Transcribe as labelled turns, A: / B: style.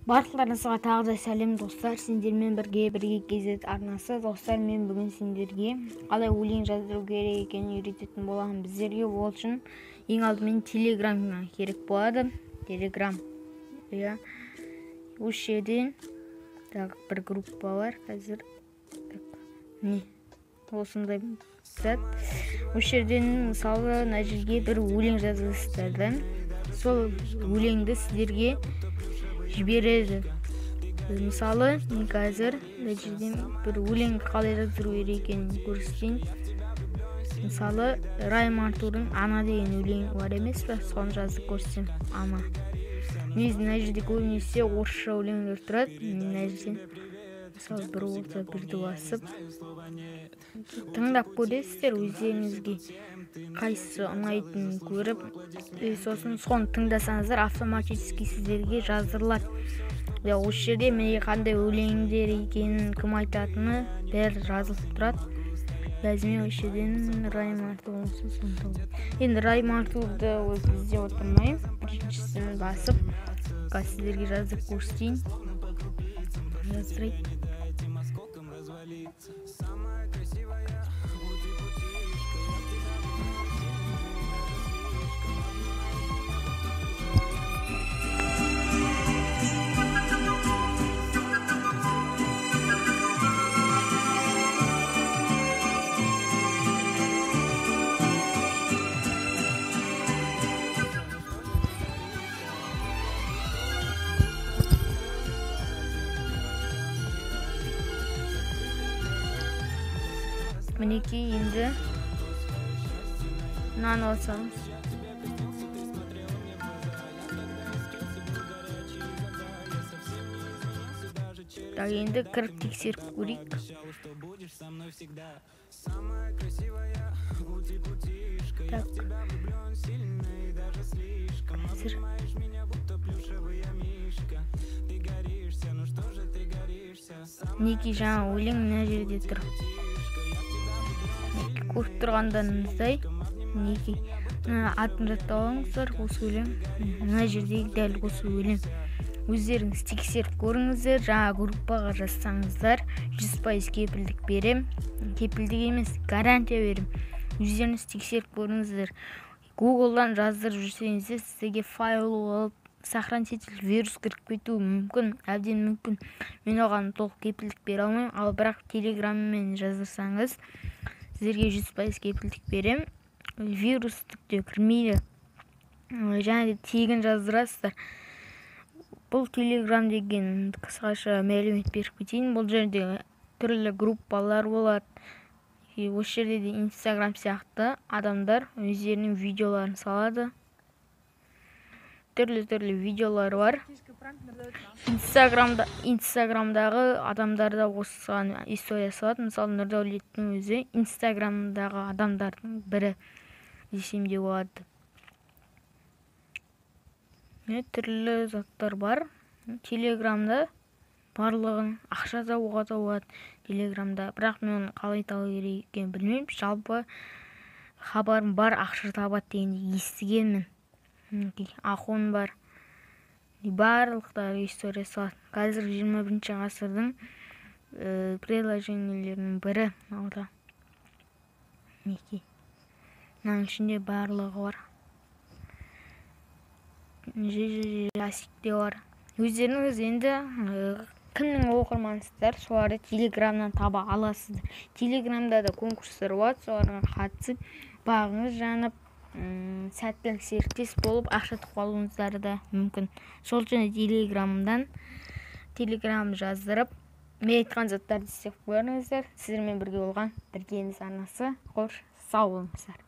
A: Барлықтарыңызға тағы да сәлем достар. Сендермен бірге кезет арнасы. Достар, мен бүгін сендерге қалай өлең жаздыру керек екенін үйрететін боламын. Біздерге ол үшін ең алдымен Telegram керек болады. Telegram. Осы жерден бір группа бар. Қазір осындай зат. Осы жерден мысалы мына жерге бір өлең жаздырсыздар. Сол өлеңді сіздерге жібереді. Мысалы, мен қазір мына жерден бір өлең қалай жаздыру керек екенін көрсетейін. Мысалы, Райм Артурдың Ана деген өлең бар емес пе? Соны жазып көрсетем. Ана. Мына жерде көбінесе орысша өлеңдер тұрады. Мына жерден мысалы бір орта бірді басып тыңдап көресіздер, өздеріңізге қайсысы ұнайтынын көріп, сосын соны тыңдасаңыздар автоматически сіздерге жаздырылады. Осы жерде міне қандай өлеңдер екенін, кім айтатыны бәрі жазылып тұрады. Мен осы жерден Райм Артур енді Райм Артурды бізде отырмайын. Біріншісін басып, сіздерге жазып көрсетейін. Жаздырайын. Мінекей енді мынаны алсаңыз. Енді кіріп тексеріп көрейік. Қазір мінекей жаңа өлең мына жерде тұр. Көріп тұрғандарыңыздай, мінекей атын жаттап алыңыздар. Осы өлең мына жердегі дәл осы өлең. Өздеріңіз тексеріп көріңіздер. Жаңа группаға жазсаңыздар 100% кепілдік берем. Кепілдік емес, гарантия берем. Өздеріңіз тексеріп көріңіздер. Google'дан жаздырып жүрсеңіздер, сізге файл алып сохранитель вирус кіріп кетуі мүмкін, әбден мүмкін. Мен оған толық кепілдік бере алмаймын, ал бірақ Telegramмен жаздырсаңыз сіздерге 100% кепілдік берем. Вирус түкте кірмейді. Және тегін жаздырасыздар. Бұл Telegram деген қысқаша мәлімет беріп кетейін. Бұл жерде түрлі группалар болады. Осы жерде де Instagram сияқты адамдар өздерінің видеоларын салады. Түрлі видеолар бар. Инстаграмдағы адамдарда осыған история салады. Мысалы, Нұрдәулеттің өзі Инстаграмдағы адамдардың бірі десем де болады. Түрлі заттар бар. Телеграмда барлығын ақша табуға болады. Телеграмда. Бірақ мен қалай табу керек екенін білмеймін. Жалпы хабарым бар, ақша табады дегенді естігенмін. Ақон бар. Барлықтары история салады. Қазір 21-ші ғасырдың приложениелерінің бірі. Мынаның ішінде барлығы бар. Жасикте бар. Өздеріңіз енді кімнің оқырмансыздар, соларды Телеграмнан таба аласыздар. Телеграмда да конкурстар болады, соларға қатысып, бағыңыз жанып, сәттілік серіктес болып, ақша ұтып алуыңыздар да мүмкін. Сол үшін Телеграм жаздырып, мен айтқан заттарды істеп көріңіздер. Сіздермен бірге болған Біргеміз арнасы. Қош, сау болыңыздар.